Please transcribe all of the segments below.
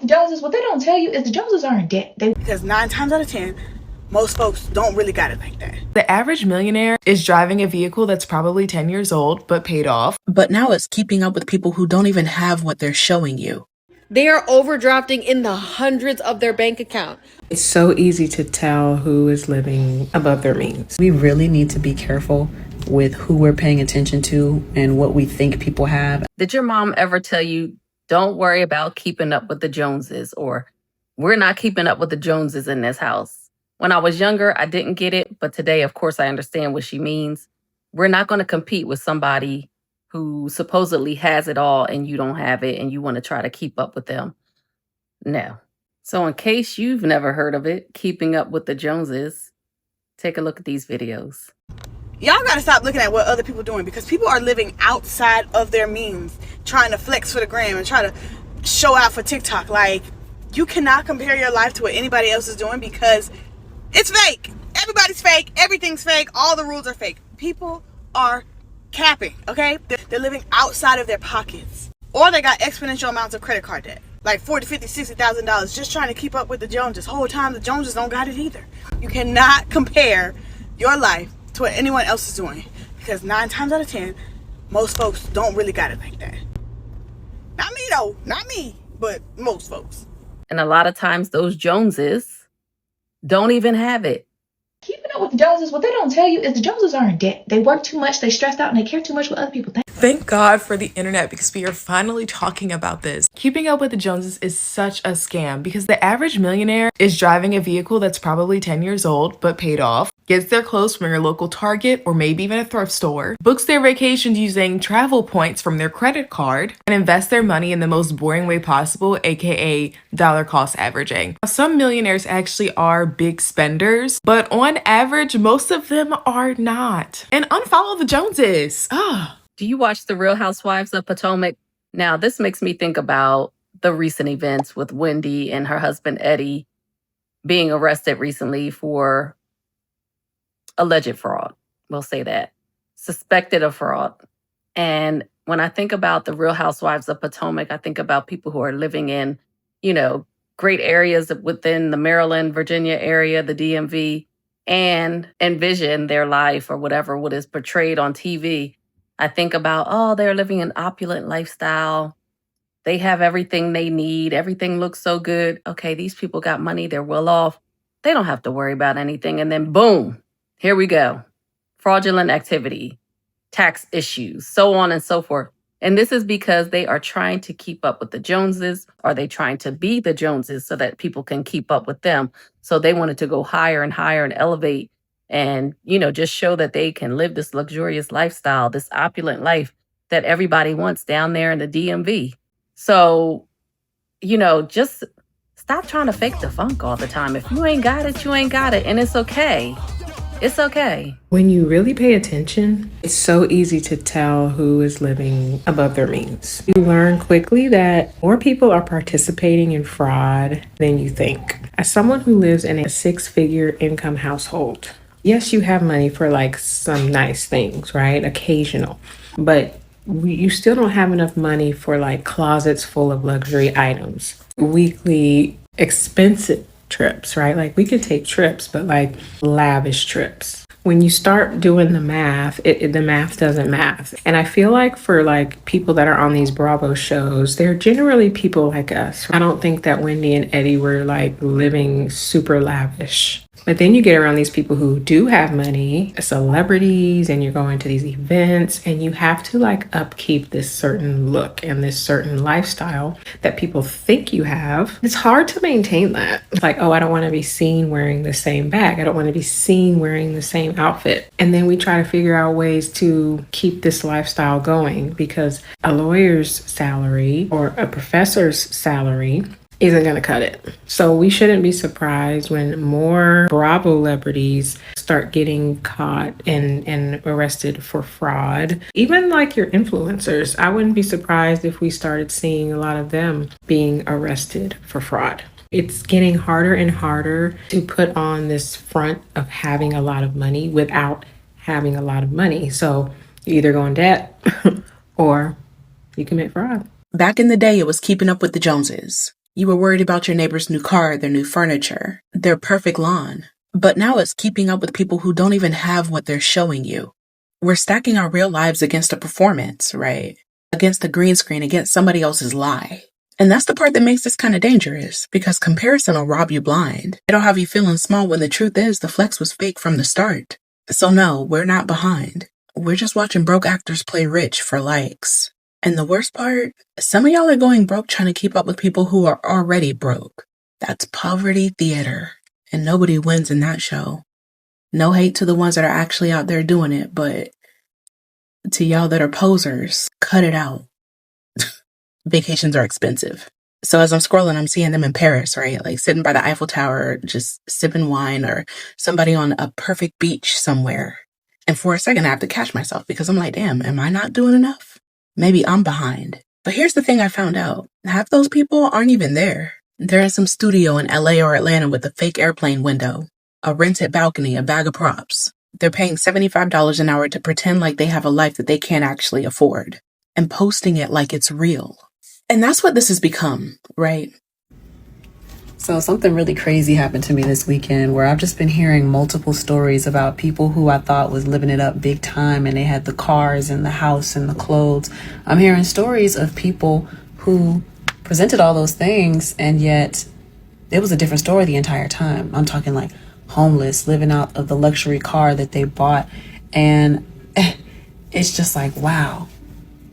with the Joneses, what they don't tell you is the Joneses are in debt. Because 9 times out of 10, most folks don't really got it like that. The average millionaire is driving a vehicle that's probably 10 years old, but paid off. But now it's keeping up with people who don't even have what they're showing you. They are overdrafting in the hundreds of their bank account. It's so easy to tell who is living above their means. We really need to be careful with who we're paying attention to and what we think people have. Did your mom ever tell you, don't worry about keeping up with the Joneses, or we're not keeping up with the Joneses in this house? When I was younger, I didn't get it, but today, of course, I understand what she means. We're not going to compete with somebody who supposedly has it all and you don't have it and you want to try to keep up with them. No. So in case you've never heard of it, keeping up with the Joneses, take a look at these videos. Y'all gotta stop looking at what other people are doing, because people are living outside of their means, trying to flex for the gram and try to show out for TikTok. Like, you cannot compare your life to what anybody else is doing, because it's fake. Everybody's fake. Everything's fake. All the rules are fake. People are capping, okay? They're living outside of their pockets. Or they got exponential amounts of credit card debt. Like $40,000, $50,000, $60,000 just trying to keep up with the Joneses. Whole time the Joneses don't got it either. You cannot compare your life to what anyone else is doing, because 9 times out of 10, most folks don't really got it like that. Not me though. Not me. But most folks. And a lot of times those Joneses don't even have it. Keeping up with the Joneses, what they don't tell you is the Joneses are in debt. They work too much, they stressed out, and they care too much what other people think. Thank God for the internet, because we are finally talking about this. Keeping up with the Joneses is such a scam, because the average millionaire is driving a vehicle that's probably 10 years old, but paid off, gets their clothes from your local Target or maybe even a thrift store, books their vacations using travel points from their credit card, and invests their money in the most boring way possible, aka dollar cost averaging. Some millionaires actually are big spenders, but on average, most of them are not. And unfollow the Joneses. Do you watch the Real Housewives of Potomac? Now, this makes me think about the recent events with Wendy and her husband Eddie being arrested recently for alleged fraud. We'll say that. Suspected of fraud. And when I think about the Real Housewives of Potomac, I think about people who are living in, great areas within the Maryland, Virginia area, the DMV, and envision their life or whatever what is portrayed on TV. I think about, they're living an opulent lifestyle. They have everything they need. Everything looks so good. Okay, these people got money. They're well off. They don't have to worry about anything. And then boom, here we go. Fraudulent activity, tax issues, so on and so forth. And this is because they are trying to keep up with the Joneses. Are they trying to be the Joneses so that people can keep up with them? So they wanted to go higher and higher and elevate and, just show that they can live this luxurious lifestyle, this opulent life that everybody wants down there in the DMV. So, just stop trying to fake the funk all the time. If you ain't got it, you ain't got it. And it's okay. It's okay. When you really pay attention, it's so easy to tell who is living above their means. You learn quickly that more people are participating in fraud than you think. As someone who lives in a 6-figure income household, yes, you have money for like some nice things, right? Occasional. But you still don't have enough money for like closets full of luxury items, weekly expensive trips, right? Like we could take trips, but like lavish trips. When you start doing the math, the math doesn't math. And I feel like for like people that are on these Bravo shows, they're generally people like us. I don't think that Wendy and Eddie were like living super lavish. But then you get around these people who do have money, celebrities, and you're going to these events, and you have to like upkeep this certain look and this certain lifestyle that people think you have. It's hard to maintain that. It's like, I don't want to be seen wearing the same bag. I don't want to be seen wearing the same outfit. And then we try to figure out ways to keep this lifestyle going, because a lawyer's salary or a professor's salary isn't going to cut it. So we shouldn't be surprised when more Bravo celebrities start getting caught and arrested for fraud. Even like your influencers, I wouldn't be surprised if we started seeing a lot of them being arrested for fraud. It's getting harder and harder to put on this front of having a lot of money without having a lot of money. So you either go in debt or you commit fraud. Back in the day, it was keeping up with the Joneses. You were worried about your neighbor's new car, their new furniture, their perfect lawn. But now it's keeping up with people who don't even have what they're showing you. We're stacking our real lives against a performance, right? Against a green screen, against somebody else's lie. And that's the part that makes this kind of dangerous, because comparison will rob you blind. It'll have you feeling small when the truth is the flex was fake from the start. So no, we're not behind. We're just watching broke actors play rich for likes. And the worst part, some of y'all are going broke trying to keep up with people who are already broke. That's poverty theater, and nobody wins in that show. No hate to the ones that are actually out there doing it, but to y'all that are posers, cut it out. Vacations are expensive. So as I'm scrolling, I'm seeing them in Paris, right? Like sitting by the Eiffel Tower, just sipping wine, or somebody on a perfect beach somewhere. And for a second, I have to catch myself because I'm like, damn, am I not doing enough? Maybe I'm behind. But here's the thing I found out. Half those people aren't even there. They're in some studio in LA or Atlanta with a fake airplane window, a rented balcony, a bag of props. They're paying $75 an hour to pretend like they have a life that they can't actually afford and posting it like it's real. And that's what this has become, right? So something really crazy happened to me this weekend where I've just been hearing multiple stories about people who I thought was living it up big time, and they had the cars and the house and the clothes. I'm hearing stories of people who presented all those things, and yet it was a different story the entire time. I'm talking like homeless, living out of the luxury car that they bought. And it's just like, wow.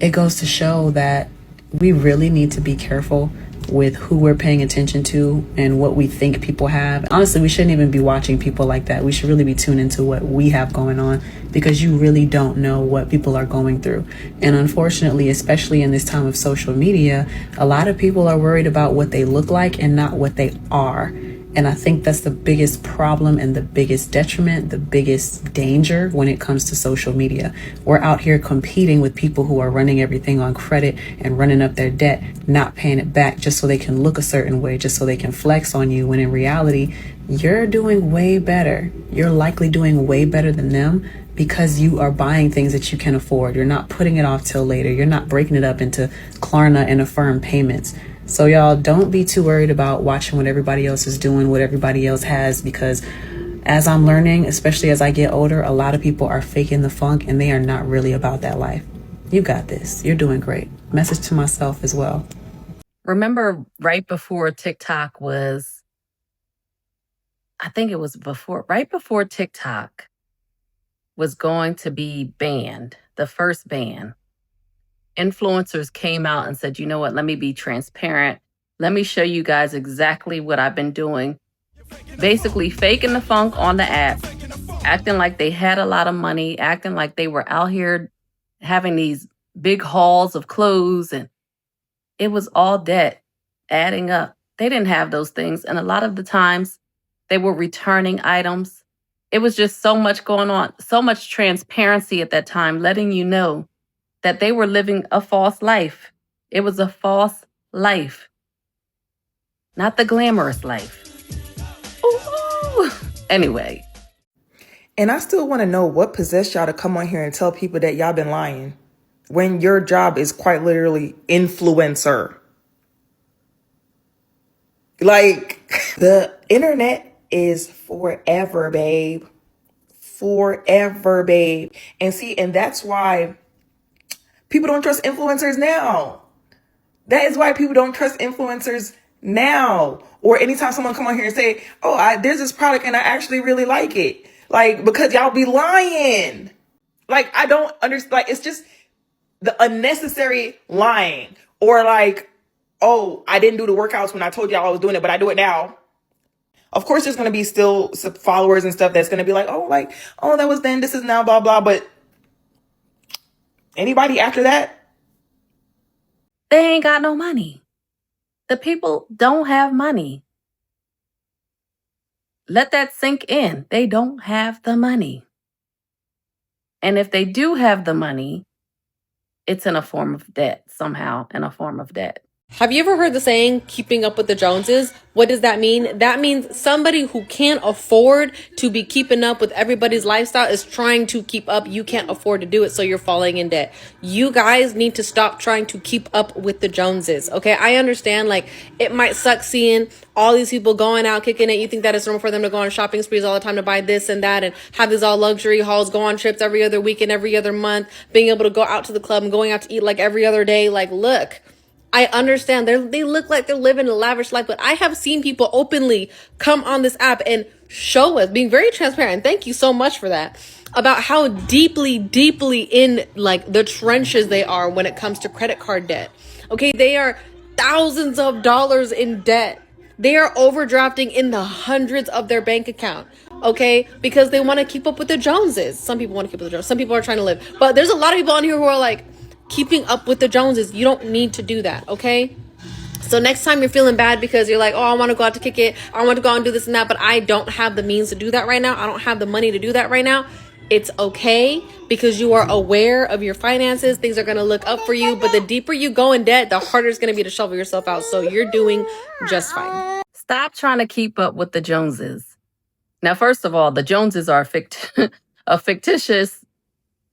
It goes to show that we really need to be careful with who we're paying attention to and what we think people have. Honestly, we shouldn't even be watching people like that. We should really be tuned into what we have going on, because you really don't know what people are going through. And unfortunately, especially in this time of social media, a lot of people are worried about what they look like and not what they are. And I think that's the biggest problem and the biggest detriment, the biggest danger when it comes to social media. We're out here competing with people who are running everything on credit and running up their debt, not paying it back just so they can look a certain way, just so they can flex on you, when in reality, you're doing way better. You're likely doing way better than them because you are buying things that you can afford. You're not putting it off till later. You're not breaking it up into Klarna and Affirm payments. So y'all, don't be too worried about watching what everybody else is doing, what everybody else has, because as I'm learning, especially as I get older, a lot of people are faking the funk and they are not really about that life. You got this. You're doing great. Message to myself as well. Remember right before TikTok was, I think it was right before TikTok was going to be banned, the first ban, influencers came out and said, you know what, let me be transparent. Let me show you guys exactly what I've been doing. Basically faking the funk on the app, acting like they had a lot of money, acting like they were out here having these big hauls of clothes, and it was all debt adding up. They didn't have those things. And a lot of the times they were returning items. It was just so much going on, so much transparency at that time, letting you know that they were living a false life. It was a false life, not the glamorous life. Ooh. Anyway. And I still want to know what possessed y'all to come on here and tell people that y'all been lying when your job is quite literally influencer. Like, the internet is forever, babe. Forever, babe. And see, and that's why people don't trust influencers now. That is why people don't trust influencers now. Or anytime someone come on here and say, oh, there's this product and I actually really like it. Like, because y'all be lying. Like, I don't understand. Like, it's just the unnecessary lying. Or like, oh, I didn't do the workouts when I told y'all I was doing it, but I do it now. Of course, there's going to be still some followers and stuff that's going to be like, oh, that was then, this is now, blah, blah. But anybody after that? They ain't got no money. The people don't have money. Let that sink in. They don't have the money. And if they do have the money, it's in a form of debt, somehow in a form of debt. Have you ever heard the saying, keeping up with the Joneses? What does that mean? That means somebody who can't afford to be keeping up with everybody's lifestyle is trying to keep up. You can't afford to do it, so you're falling in debt. You guys need to stop trying to keep up with the Joneses, okay? I understand, like, it might suck seeing all these people going out, kicking it. You think that it's normal for them to go on shopping sprees all the time to buy this and that and have these all luxury hauls, go on trips every other weekend, every other month, being able to go out to the club and going out to eat like every other day. Like, look, I understand they look like they're living a lavish life, but I have seen people openly come on this app and show us, being very transparent. Thank you so much for that, about how deeply, deeply in like the trenches they are when it comes to credit card debt. Okay, they are thousands of dollars in debt. They are overdrafting in the hundreds of their bank account. Okay, because they want to keep up with the Joneses. Some people want to keep up with the Joneses. Some people are trying to live, but there's a lot of people on here who are like, keeping up with the Joneses. You don't need to do that, okay? So next time you're feeling bad because you're like, oh, I want to go out to kick it, I want to go out and do this and that, but I don't have the means to do that right now, I don't have the money to do that right now, it's okay, because you are aware of your finances. Things are going to look up for you, but the deeper you go in debt, the harder it's going to be to shovel yourself out. So you're doing just fine. Stop trying to keep up with the Joneses. Now, first of all, the Joneses are a fictitious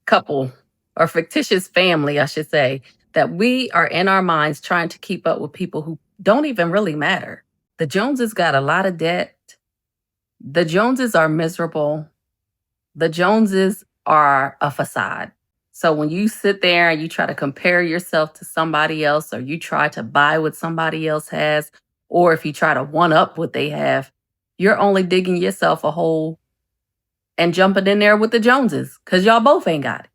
couple, or fictitious family, I should say, that we are in our minds trying to keep up with people who don't even really matter. The Joneses got a lot of debt. The Joneses are miserable. The Joneses are a facade. So when you sit there and you try to compare yourself to somebody else, or you try to buy what somebody else has, or if you try to one up what they have, you're only digging yourself a hole and jumping in there with the Joneses, because y'all both ain't got it.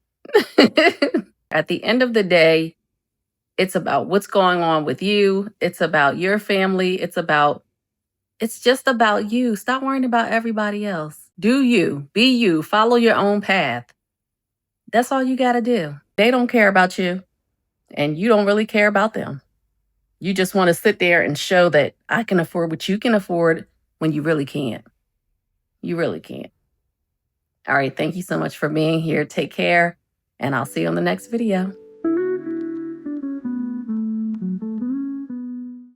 At the end of the day, it's about what's going on with you. It's about your family. It's just about you. Stop worrying about everybody else. Do you, be you, follow your own path. That's all you got to do. They don't care about you, and you don't really care about them. You just want to sit there and show that I can afford what you can afford when you really can't. You really can't. All right. Thank you so much for being here. Take care. And I'll see you on the next video.